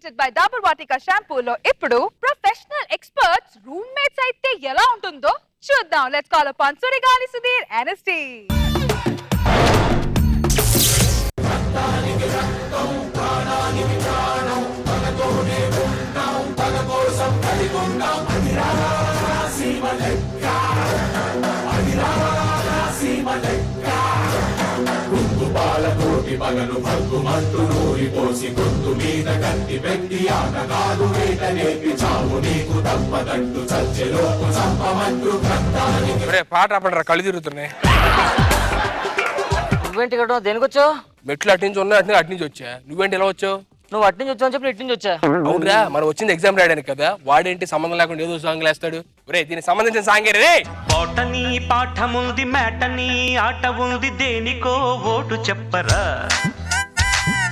presented by Dabur Vatika shampoo lo ippudu professional experts roommates aithe ela untundo chuddam. Let's call upon Surigani Sudhir NST. పాలతోటి పగలు భగ్గుమంటూ నూరి పోసి గొంతు మీద కత్తి పెట్టి ఆటగాడు వేట నేర్పి చావు నీకు తప్పదంటూ చచ్చెలోపు చంపమంటూ రక్తానికి పాట ఆపడరా కళ్ళు తిరుగుతున్నాయి. నువ్వేంటి ఇక్కడ దేనికొచ్చావు? మెట్లు అటు నుంచి ఉన్నాయి, అటు నుంచి వచ్చా. నువ్వేంటి ఎలా వచ్చావు? నువ్వు అటు నుంచి వచ్చావు అని చెప్పి ఇటు నుంచి వచ్చా. అవునరా, మనం వచ్చింది ఎగ్జామ్ రాయడానికి కదా. వాడేంటి సంబంధం లేకుండా ఏదో సాంగ్ వేస్తాడు. ఒరే దీనికి సంబంధించిన సాంగ్ రే. పోటని పాఠముంది మేటని ఆట ఉంది దేనికో ఓటు చెప్పరా.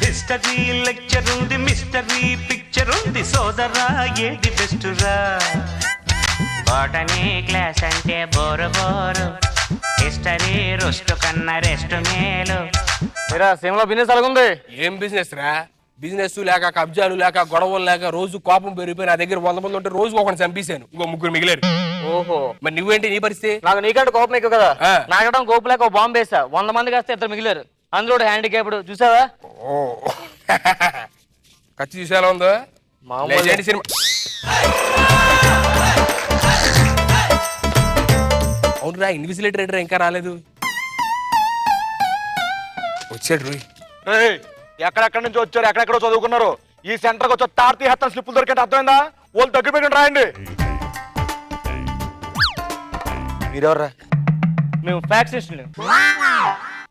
హిస్టరీ లెక్చర్ ఉంది మిస్టరీ పిక్చర్ ఉంది సోదరా ఏది బెస్ట్ రా. పోటని క్లాస్ అంటే బోరు బోరు హిస్టరీ రోస్ట్ కన్నా రెస్ట్ మేలు. సేమ్లో బిజినెస్ అలాగుంది. ఏం బిజినెస్ రా? బిజినెస్ లేక కబ్జాలు లేక గొడవలు లేక రోజు కోపం పెరిగిపోయి నా దగ్గర 100 మంది ఉంటే రోజు ఒకరిని చంపేశాను, ఇంకో 3 మిగిలారు. ఓహో, మరి నువ్వేంటి నీ పరిస్థితి? నాకు నీకంటే కోపం ఎక్కువ కదా. నాకడం కోపం లేక బాంబు వేసా, 100 మంది కాస్తే 2 మిగిలారు. అందులో హ్యాండిక్యాప్డ్ చూసావా? ఖర్చు చూసేలా ఉందో మామూలు సినిమా. అవునురా, ఇన్విజిలేటర్ ఇంకా రాలేదు. వచ్చాడు రోయ్. ఎక్కడెక్కడి నుంచి వచ్చారు, ఎక్కడెక్కడో చదువుకున్నారు. ఈ సెంటర్కి వచ్చి తార్తీ హత్తం స్లిప్పులు దొరికితే అర్థమైందా? వాళ్ళు దగ్గర పెట్టుకుని రాయండి. మీరెవర్రా? మేము ఫ్యాక్స్.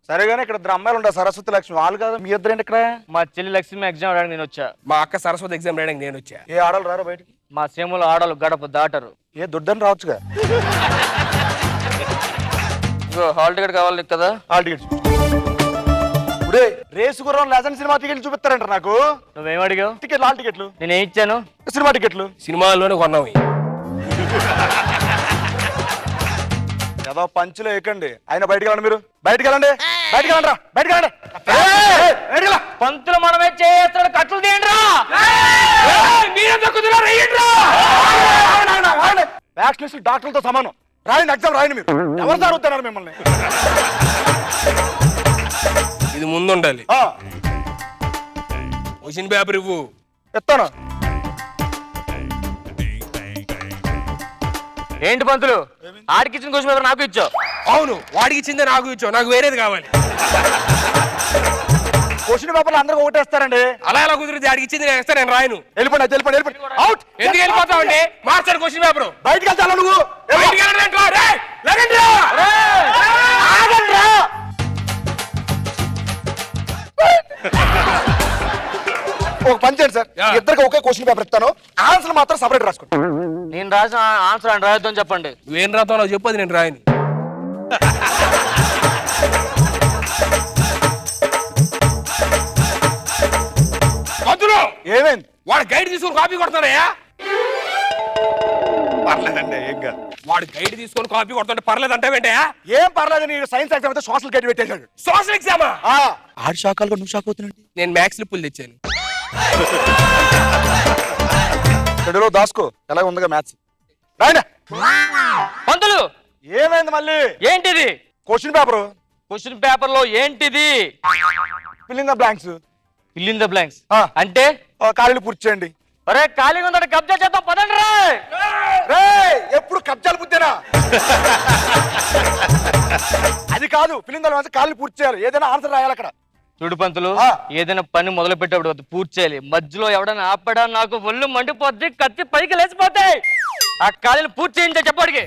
సరేగానే ఇక్కడ 2 అమ్మాయిలు ఉంటారు, సరస్వతి లక్ష్మి. వాళ్ళు కదా మీ ఇద్దరు ఏంటి ఇక్కడ? మా చెల్లి లక్ష్మి ఎగ్జామ్ రాయడానికి నేను వచ్చా. మా అక్క సరస్వతి ఎగ్జామ్ రాయడానికి నేను వచ్చా. ఏ ఆడలు రారా బయటికి? మా సేములో ఆడలు గడప దాటరు. ఏ దుడ్డని రావచ్చుగా. హాల్ టికెట్ కావాలి కదా? హాల్ టికెట్ ఇప్పుడే రేసు గుర్రం లెజెండ్ సినిమా టికెట్లు చూపిస్తారంట నాకు. నువ్వేం అడిగావు? టికెట్లు, హాల్ టికెట్లు. నేనేం ఇచ్చాను? సినిమా టికెట్లు. సినిమాల్లోనే కొన్నాం. ఏదో పంచులో ఎక్కండి. ఆయన బయటకు వెళ్ళండి, మీరు బయటకు వెళ్ళండి. బయటకు వెళ్ళండి రా, బయటకు వెళ్ళండి. పంతులు మనమే చేస్తాడు, కట్లు తీయండి. వ్యాక్సినేషన్ డాక్టర్లతో సమానం. రాయండి, ఎగ్జామ్ రాయండి. మీరు ఎవరు జరుగుతున్నారు మిమ్మల్ని? ఇది ముందు ఉండాలి. క్వశ్చన్ పేపర్ ఇవ్వు. ఎత్తాను. ఏంటి పంతులు, ఆడికి ఇచ్చిన క్వశ్చన్ పేపర్ నాకు ఇచ్చావు? అవును, వాడికి ఇచ్చిందే నాకు ఇచ్చావు. నాకు వేరేది కావాలి. క్వశ్చన్ పేపర్లు అందరూ ఒకటేస్తారండి. అలా ఎలా కుదిరితే ఆడికి ఇచ్చింది నేను ఇస్తా, నేను రాయను. వెళ్ళిపోండి, వెళ్ళిపోండి, వెళ్ళిపోండి. అవుట్. ఎందుకు వెళ్ళిపోతావండి? మార్చాడు క్వశ్చన్ పేపర్. బయటకు వెళ్తాను నువ్వు. బయటికి వెళ్ళండి రా. రేయ్, లగండి రా. ఆగండి రా. ఒక పని చేయండి సార్, ఇద్దరికి ఒకే క్వశ్చన్ పేపర్ ఇస్తాను. ఆన్సర్ మాత్రం సపరేట్ రాసుకోండి. నేను రాసిన ఆన్సర్ అని రాయొద్దని చెప్పండి. నువ్వేం రాతావు నాకు చెప్పు, అది నేను రాయను. పంతులు, ఏమైంది? వాడు గైడ్ తీసుకొని కాపీ కొడతాడయ్యా. పర్లేదండి, ఏం కాదు. వాడు గైడ్ తీసుకొని కాపీ కొడుతుంటే పర్లేదు అంటావేంటయా? ఏం పర్లేదు. నేను సైన్స్ ఎగ్జామ్ అయితే సోషల్ గైడ్ పెట్టేశాడు. సోషల్ ఎగ్జామా? ఆడు షాకాలుగా నువ్వు షాక్ అవుతున్నాడు. నేను మ్యాథ్స్ లిప్పులు తెచ్చాను. చెడులో దాసుకో, ఎలా ఉందిగా మ్యాథ్స్. రాయనా పంతులు, ఏమైంది మళ్ళీ? ఏంటిది? Question paper. క్వశ్చన్ పేపర్ లో ఏంటిది? Filling the blanks. Fill in the blanks అంటే ఖాళీలు పూర్తి చేయండి. అరే ఖాళీగా ఉందంటే కబ్జా చేద్దాం, పదండి రే. ఎప్పుడు కబ్జాలు బుద్దేనా? అది కాదు, ఫిల్లింగ్ ద బ్లాంక్స్ ఖాళీలు పూర్తి చేయాలి. ఏదైనా ఆన్సర్ రాయాలి అక్కడ. చూడు పంతులు, ఏదైనా పని మొదలు పెట్టేప్పుడు పూర్తి చేయాలి. మధ్యలో ఎవడైనా ఆపడా నాకు ఒళ్ళు మండిపోద్ది, కత్తి పైకి లేచిపోతాయి. ఆ ఖాళీలు పూర్తి చేయించే చెప్పడికి.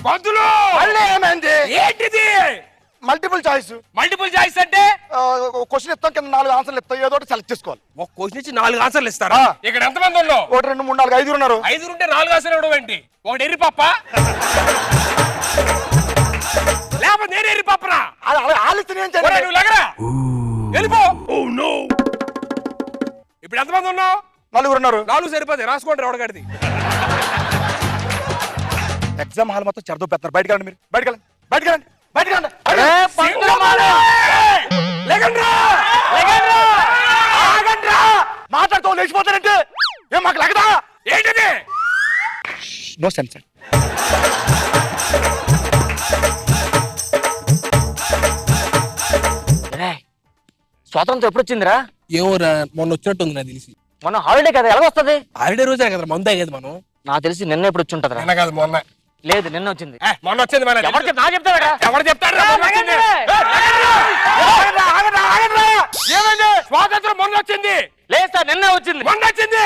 పంతులు, ఏమైంది? ఏంటిది? Multiple choice. మల్టిపుల్ చాయిస్ అంటే క్వశ్చన్ ఇస్తాం, కింద 4 ఆన్సర్లు ఇస్తాం. ఏదో ఒకటి సెలెక్ట్ చేసుకోవాలి. ఒక క్వశ్చన్ ఇచ్చి 4 ఆన్సర్లు ఇస్తారా? ఇక్కడ ఎంతమంది ఉన్నావు? 1 2 3 4 5 ఉన్నారు. 5 ఉంటే 4 ఆన్సర్లు ఇవ్వడం ఏంటి? ఒకటి ఎర్రి పప్ప, లేకపోతే నేను ఎర్రి పప్పరా? నువ్వు లగరా, వెళ్ళిపో. ఇప్పుడు ఎంతమంది ఉన్నావు? 4 ఉన్నారు. 4 సరిపోతాయి, రాసుకోండి. ఎవడగడిది ఎగ్జామ్ హాల్ మొత్తం చెరదో పెడతారు. బయటకు వెళ్ళండి, మీరు బయటకు వెళ్ళండి, బయటకు వెళ్ళండి, బయటకు వెళ్ళండి. అరే, పంతులు మారు! లేకండ్రా! ఆగండ్రా! మాట్లాడుతూ లేచిపోతానంటే ఏం మాకు లగదా? ఏంటిది? No sense. రేయ్, స్వాతంత్రం ఎప్పుడు వచ్చిందిరా? ఏమోరా మొన్న వచ్చినట్టుంది నాకు తెలిసి. మొన్న హాలిడే కదా, ఎలా వస్తుంది? హాలిడే రోజే కదా మందు అయ్యేది మనం. నాకు తెలిసి నిన్న ఎప్పుడు వచ్చి ఉంటదిరా. నిన్న కాదు మొన్న. లేదు, నిన్న వచ్చింది. మొన్న వచ్చింది మన. ఎవరు చెప్తా చెప్తాడా? ఎవరు చెప్తాడు? ఏమైంది? స్వాతంత్రం మొన్న వచ్చింది. లేదు సార్, నిన్నే వచ్చింది. మొన్న వచ్చింది.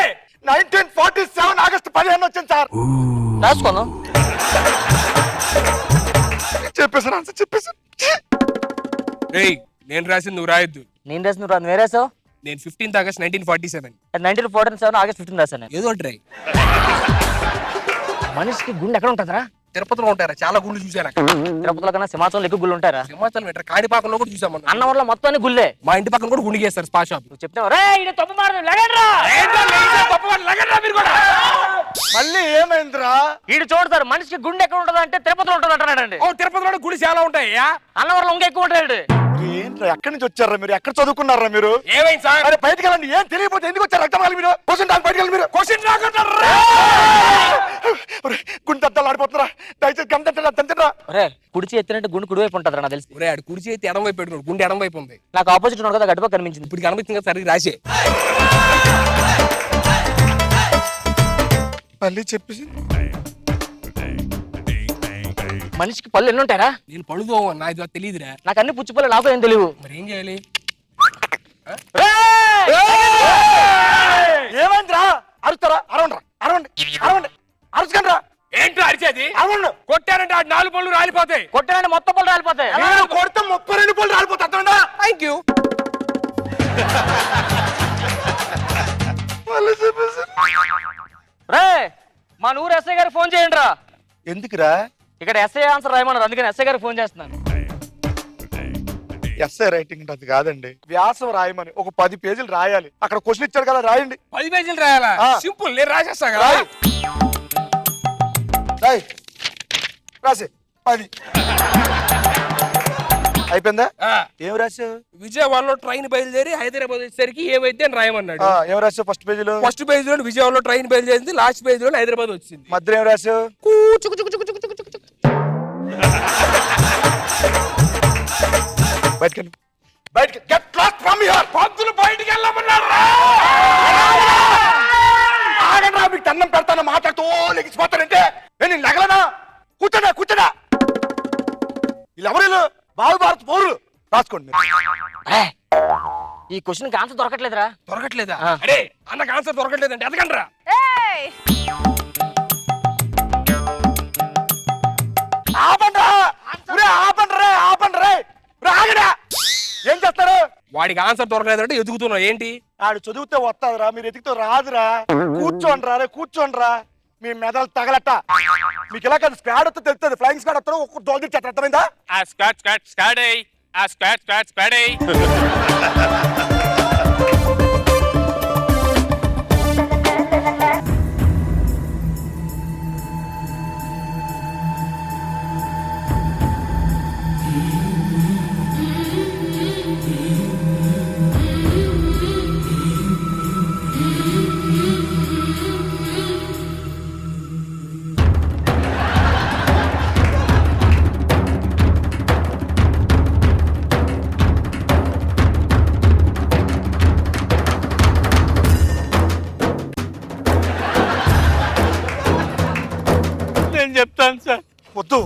1947 ఆగస్టు 15 వచ్చింది సార్. రాసుకోను. చెప్పేసాను ఆన్సర్ చెప్పేసాను. రేయ్, నేను రాసింది నువ్వు రాయొద్దు. నేను రాసిన నువ్వు రాదు, వేరేసావు. నేను 15th ఆగస్ట్ 1947. 1947 ఆగస్ట్ 15 రాశాను నేను. ఏదో ఒకటి రాయ్. మనిషికి గుండె ఎక్కడ ఉంటుందిరా? తిరుపతిలో ఉంటారా? చాలా గుళ్ళు చూసాను అక్కడ. తిరుపతిలో కన్నా సింహాచలంలో ఎక్కువ గుళ్ళు ఉంటారా? సింహాచలం పెట్టారు, కాణిపాకంలో కూడా చూసాం మనం. అన్నవరంలో మొత్తం అన్ని గుళ్ళే. మా ఇంటి పక్కన కూడా గుండి చేస్తారు స్పా షాప్. నువ్వు చెప్తావు రే ఇది తప్పు మారదు లగండ్రా. మళ్ళీ ఏమైందిరా? ఈడు చూడు సార్, మనిషికి గుండె ఎక్కడ ఉంటది అంటే తిరుపతిలో ఉంటది అంటాడండి. తిరుపతిలో గుడి చాలా ఉంటాయి. అన్నవరంలో ఇంకా ఎక్కువ ఉంటాడు. ఏంట్రా ఎక్కడి నుంచి వచ్చారా మీరు? ఎక్కడ చదువుకున్నారా మీరు? ఏమైంది సార్? అరే బయటికి వెళ్ళండి. ఏం తెలియకపోతే ఎందుకు వచ్చారు? రక్తం కాలి మీరు క్వశ్చన్ డాక్ బయటికి వెళ్ళి మీరు క్వశ్చన్ గుండె దద్దలు ఆడిపోతున్నారా? దయచేసి గంటరా. రే, కుడిచి ఎత్తినట్టు గుండె కుడివైపు ఉంటది నాకు తెలిసి. ఆడు కుడి చేతి ఎడం వైపు పెట్టుకున్నాడు, గుండె ఎడం వైపు ఉంది. నాకు ఆపోజిట్ ఉండదు కదా, గడ్డపా కనిపించింది. ఇప్పుడు కనిపిస్తుంది కదా, సరిగ్గా రాసే. మళ్ళీ చెప్పేసి మనిషికి పళ్ళు ఎన్ని ఉంటారా? నేను పడుదో నాకు తెలియదురా. నాకు అన్ని పుచ్చి పళ్ళు, నాకు ఏం తెలియదు. మరి ఏం చేయాలి? ఏమైందిరా? అరుస్తారా? అరవండి అరవండి అరవండి అరుచుకండి రా. ఏంటో అరిచేది? అరవండి. కొట్టారంటే ఆ 4 పళ్ళు రాలిపోతాయి. కొట్టినంటే మొత్తం పళ్ళు రాలిపోతాయి. నేను కొడితే 32 పళ్ళు రాలిపోతుందా? Thank you. మళ్ళీ చెప్పేసి రే, మా ఊరు ఎస్ఐ గారికి ఫోన్ చేయండి రా. ఎందుకురా? ఇక్కడ ఎస్ఐ ఆన్సర్ రాయమన్నారు, అందుకని ఎస్ఐ గారికి ఫోన్ చేస్తున్నాను. ఎస్ఐ రైటింగ్ అది కాదండి, వ్యాసం రాయమని ఒక 10 పేజీలు రాయాలి. అక్కడ క్వశ్చన్ ఇచ్చారు కదా, రాయండి. 10 పేజీలు రాయాలా? ఆ. సింపుల్, నేను రాసేస్తా కదా. రాయి. రాయి. రాసే 10 అయిపోయిందా? ఆ. ఏం రాసావు? విజయవాడలో ట్రైన్ బయలుదేరి హైదరాబాద్ వచ్చేసరికి ఏమైతే అని రాయమన్నాడు. ఏం రాసావు ఫస్ట్ పేజీలో? ఫస్ట్ పేజ్ లో విజయవాడలో ట్రైన్ బయలుదేరింది, లాస్ట్ పేజ్ లో హైదరాబాద్ వచ్చింది. మధ్యలో ఏం రాసావు? బయటికి బయటికి గెట్ లాస్ట్ ఫ్రమ్ హియర్. పంతులు బయటికి వెళ్ళమన్నారు. ఆగండి రా, మీకు దండం పెడతాను. మాట్లాడుతూ లెగిసిపోతానంటే నేను లగలనా? కూర్చోడా కూర్చోడా. వీళ్ళు ఎవరు? బాబు భారత్ పౌరులు. రాసుకోండి. ఈ క్వశ్చన్ కి ఆన్సర్ దొరకట్లేదురా. దొరకట్లేదా? ఆ. అరే అన్నకు ఆన్సర్ దొరకట్లేదంటే ఎదగండ్రా. ఏయ్! ఆపండి రా. ఆపండి రే, ఆపండి రే. ఆగడా. ఏం చేస్తారు? వాడికి ఆన్సర్ దొరకలేదంటే ఎదుగుతున్నావు ఏంటి? ఆడు చదివితే వస్తాదిరా, మీరు ఎదిగితే రాదురా. కూర్చోండి రా రే, కూర్చోండి రా. మీ మెదలు తగలట. మీకు ఇలా కాదు, స్క్వాడ్ వస్తే తెలుస్తుంది. ఫ్లయింగ్ స్క్వాడ్ వస్తారు, ఒక్క దోది చేస్తారు. అర్థమైందా? ఆ స్క్వాట్ స్క్వాట్ స్క్వాడ్ అయ్యి, ఆ స్క్వాట్ స్క్వాట్ స్క్వాడ్ అయ్యి. నేను చెప్తాను సార్. వద్దు.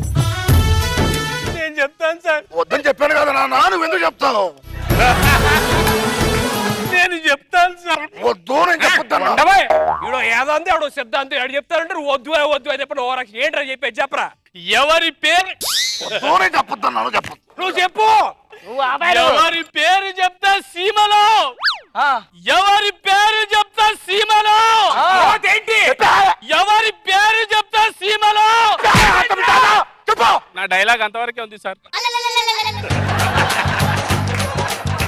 నేను చెప్తాను సార్. వద్దని చెప్పాను కదా నాన్న, నువ్వు ఎందుకు చెప్తావు? నేను చెప్తాను సార్. వద్దు, నేను చెప్తాను. ఉండవే. ఈడో ఏదంతే ఆడో సిద్ధాంతం ఆడు చెప్తారంటే నువ్వు వద్దు వద్దు అని చెప్పండి. ఓరక్ష ఏంట్రా చెప్పేది చెప్పరా. ఎవరి పేరు? వద్దు, నేను చెప్పొద్దాను. చెప్పు. నువ్వు చెప్పు. ఎవరి పేరు చెప్తా సీమలో? ఎవరి పేరు చెప్తా సీమలో? ఏంటి? ఎవరి పేరు చెప్తా సీమలో? చెప్పు. నా డైలాగ్ అంతవరకే ఉంది సార్.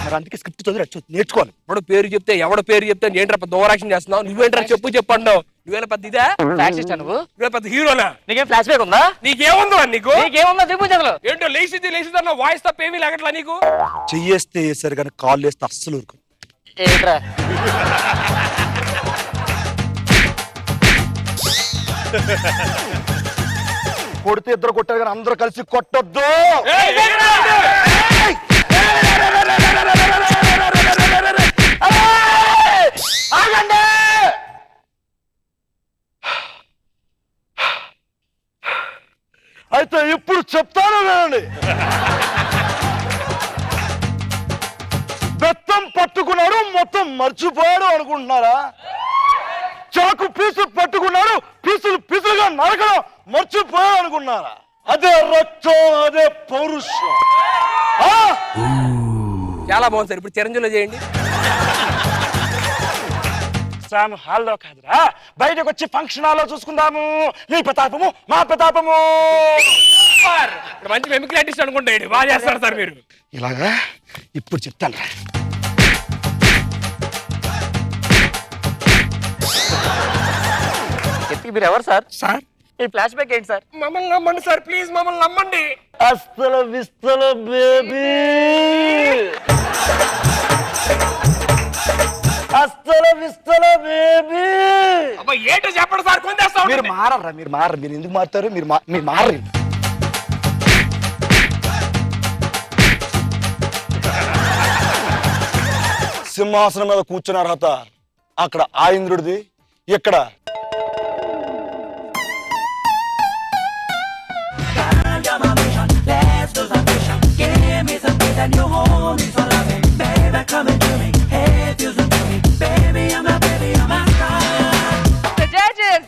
మరి అందుకే స్క్రిప్ట్ చదివి నేర్చుకోవాలి. ఇప్పుడు పేరు చెప్తే ఎవడ పేరు చెప్తే ఏంట్రా దోరాక్షన్ చేస్తున్నావు? నువ్వేంట్రా చెప్పు చెప్పండు. నువ్వేలా పెద్ద ఇదా? ఫ్లాష్ ఇష్టా నువ్వు? నువ్వే పెద్ద హీరోనా? నీకేం ఫ్లాష్ బ్యాక్ ఉందా? నీకేముందో నీకు? నీకేముందా చెప్పు చదువు. ఏంటో లేచిదన్న వాయిస్ తప్ప ఏమీ లేకట్లా నీకు? చెయ్యేస్తే వేసారు కానీ కాళ్ళు వేస్తే అస్సలు ఊరుకో. ఏంట్రా కొడితే ఇద్దరు కొట్టారు కానీ అందరూ కలిసి కొట్టొద్దు. ఆగండి. అయితే ఇప్పుడు చెప్తాను వినండి. బెత్తం పట్టుకున్నాడు మొత్తం మర్చిపోయాడు అనుకుంటున్నారా? చాకు పీసులు పట్టుకున్నాడు పీసులు పీసులుగా నరకడం మర్చిపోయాడు అనుకున్నారా? అదే రక్తం, అదే పౌరుషం. చాలా బాగుంది సార్. ఇప్పుడు చిరంజీవిలో చేయండి. హాల్లో కాదురా, బయటకు వచ్చి ఫంక్షన్ హాల్లో చూసుకుందాము. నీ ప్రతాపము మా ప్రతాపము. ఇక్కడ మంచి మెమిక్రీ ఆర్టిస్ట్ అనుకుంటాడు. బాగా చేస్తారు సార్ మీరు. ఇలాగా ఇప్పుడు చెప్తాను. మీరు ఎవరు సార్? సార్ ఈ ఫ్లాష్ బ్యాక్ ఏంటి సార్? మమ్మల్ని నమ్మండి సార్, ప్లీజ్ మమ్మల్ని నమ్మండి. అస్తల విస్తల బేబీ, అస్తల విస్తల బేబీ. అబ్బా ఏంటో చెప్పండి సార్, కొందేస్తాం. మీరు మారరా, మీరు మారరు. మీరు ఎందుకు మారుతారు? మీరు మారరు. సింహాసనం మీద కూర్చున్న అర్హత అక్కడ ఆ ఇంద్రుడిది, ఇక్కడ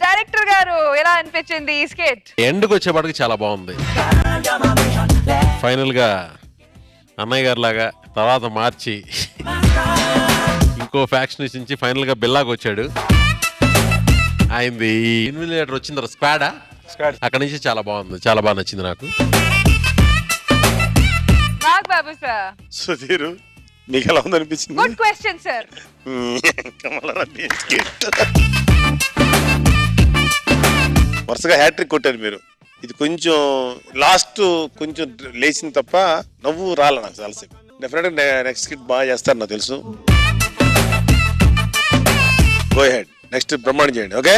డైరెక్టర్ గారు ఎలా అనిపించింది ఈ స్కెచ్? ఎండ్కి వచ్చేపాటికి చాలా బాగుంది. ఫైనల్ గా అన్నయ్య గారి లాగా తర్వాత మార్చి ఇంకో ఫ్యాక్షన్ నుంచి ఫైనల్ గా బిల్లాకి వచ్చాడు. ఆయనది ఇన్విజిలేటర్ వచ్చిన తర్వాత స్క్వాడా అక్కడ నుంచి చాలా బాగుంది, చాలా బాగా నచ్చింది నాకు. నాగ్ బాబు సార్, సుధీర్ మీకు ఎలా ఉందనిపించింది? Good question sir. వరుసగా హ్యాట్రిక్ కొట్టారు మీరు. ఇది కొంచెం లాస్ట్ కొంచెం లేచింది తప్ప నవ్వు రాలే నాకు చాలాసేపు. డెఫినెట్ గా నెక్స్ట్ స్కిట్ బాగా చేస్తారు నాకు తెలుసు. గో హెడ్, నెక్స్ట్ బ్రహ్మాండం చేయండి. ఓకే.